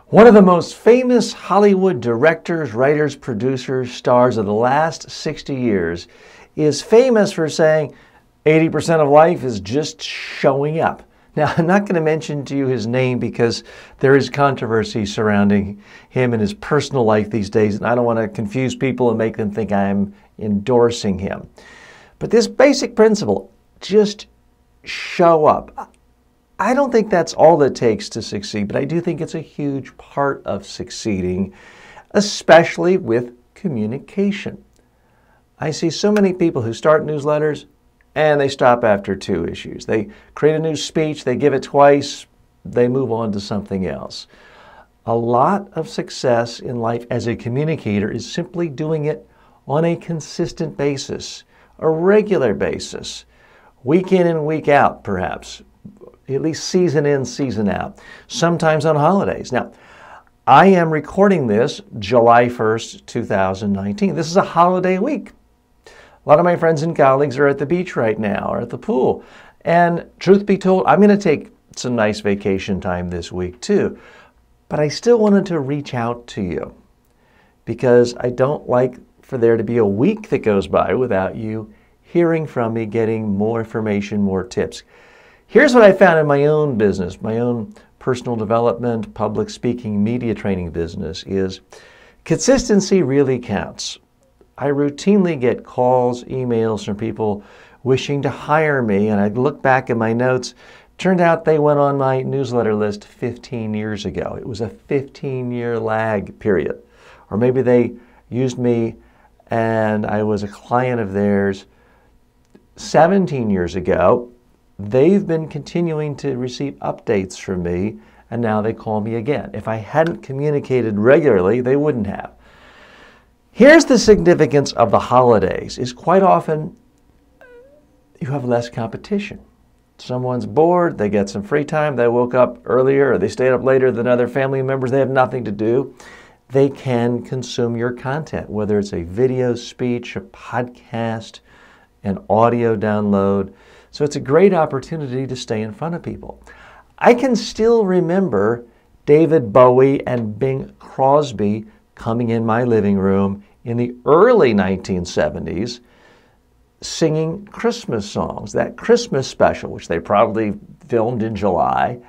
One of the most famous Hollywood directors, writers, producers, stars of the last 60 years is famous for saying 80% of life is just showing up. Now, I'm not going to mention to you his name because there is controversy surrounding him and his personal life these days, and I don't want to confuse people and make them think I'm endorsing him. But this basic principle, just show up. I don't think that's all it takes to succeed, but I do think it's a huge part of succeeding, especially with communication. I see so many people who start newsletters and they stop after 2 issues. They create a new speech, they give it twice, they move on to something else. A lot of success in life as a communicator is simply doing it on a consistent basis, a regular basis, week in and week out perhaps, at least season in, season out, sometimes on holidays. Now, I am recording this July 1st, 2019. This is a holiday week. A lot of my friends and colleagues are at the beach right now or at the pool. And truth be told, I'm going to take some nice vacation time this week too. But I still wanted to reach out to you because I don't like for there to be a week that goes by without you hearing from me, getting more information, more tips. Here's what I found in my own business, my own personal development, public speaking, media training business is consistency really counts. I routinely get calls, emails from people wishing to hire me, and I look back at my notes. Turned out they went on my newsletter list 15 years ago. It was a 15-year lag period. Or maybe they used me and I was a client of theirs 17 years ago. They've been continuing to receive updates from me, and now they call me again. If I hadn't communicated regularly, they wouldn't have. Here's the significance of the holidays, is quite often you have less competition. Someone's bored, they get some free time, they woke up earlier, or they stayed up later than other family members, they have nothing to do. They can consume your content, whether it's a video, speech, a podcast, an audio download. So it's a great opportunity to stay in front of people. I can still remember David Bowie and Bing Crosby coming in my living room in the early 1970s singing Christmas songs. That Christmas special, which they probably filmed in July,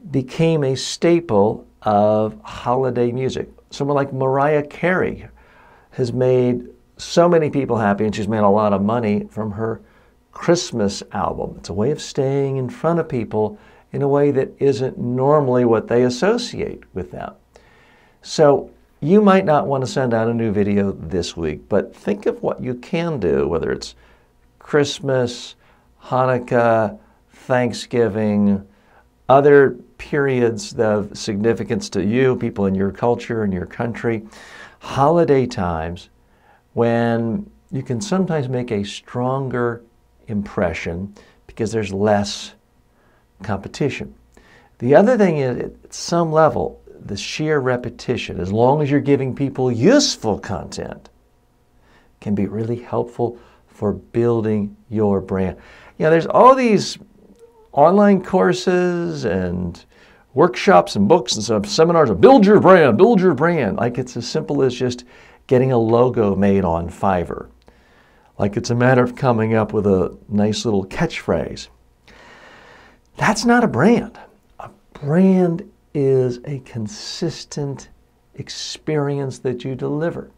became a staple of holiday music. Someone like Mariah Carey has made so many people happy, and she's made a lot of money from her Christmas album. It's a way of staying in front of people in a way that isn't normally what they associate with them. So you might not want to send out a new video this week, but think of what you can do, whether it's Christmas, Hanukkah, Thanksgiving, other periods of significance to you, people in your culture and your country, holiday times when you can sometimes make a stronger impression because there's less competition. The other thing is, at some level, the sheer repetition, as long as you're giving people useful content, can be really helpful for building your brand. You know, there's all these online courses and workshops and books and some seminars of build your brand, build your brand. Like it's as simple as just getting a logo made on Fiverr. Like it's a matter of coming up with a nice little catchphrase. That's not a brand. A brand is a consistent experience that you deliver.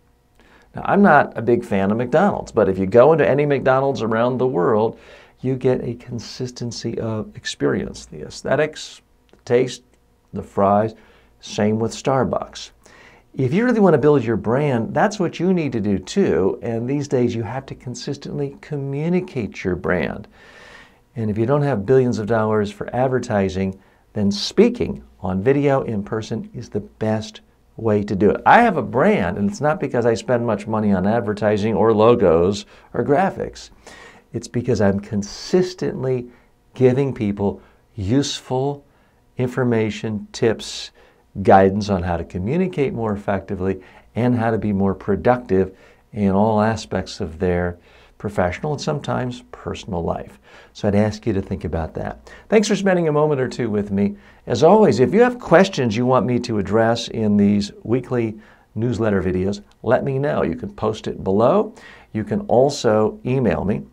Now, I'm not a big fan of McDonald's, but if you go into any McDonald's around the world, you get a consistency of experience. The aesthetics, the taste, the fries, same with Starbucks. If you really want to build your brand, that's what you need to do too. And these days you have to consistently communicate your brand. And if you don't have billions of dollars for advertising, then speaking on video in person is the best way to do it. I have a brand, and it's not because I spend much money on advertising or logos or graphics. It's because I'm consistently giving people useful information, tips, guidance on how to communicate more effectively and how to be more productive in all aspects of their professional and sometimes personal life. So I'd ask you to think about that. Thanks for spending a moment or two with me. As always, if you have questions you want me to address in these weekly newsletter videos, let me know. You can post it below. You can also email me.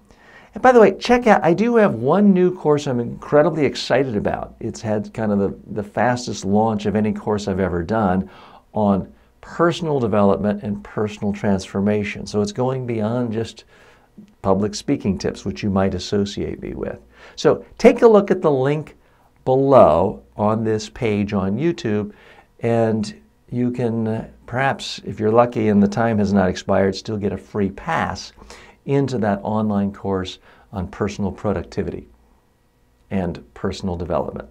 And by the way, check out, I do have one new course I'm incredibly excited about. It's had kind of the fastest launch of any course I've ever done on personal development and personal transformation. So it's going beyond just public speaking tips, which you might associate me with. So take a look at the link below on this page on YouTube, and you can perhaps, if you're lucky and the time has not expired, still get a free pass into that online course on personal productivity and personal development.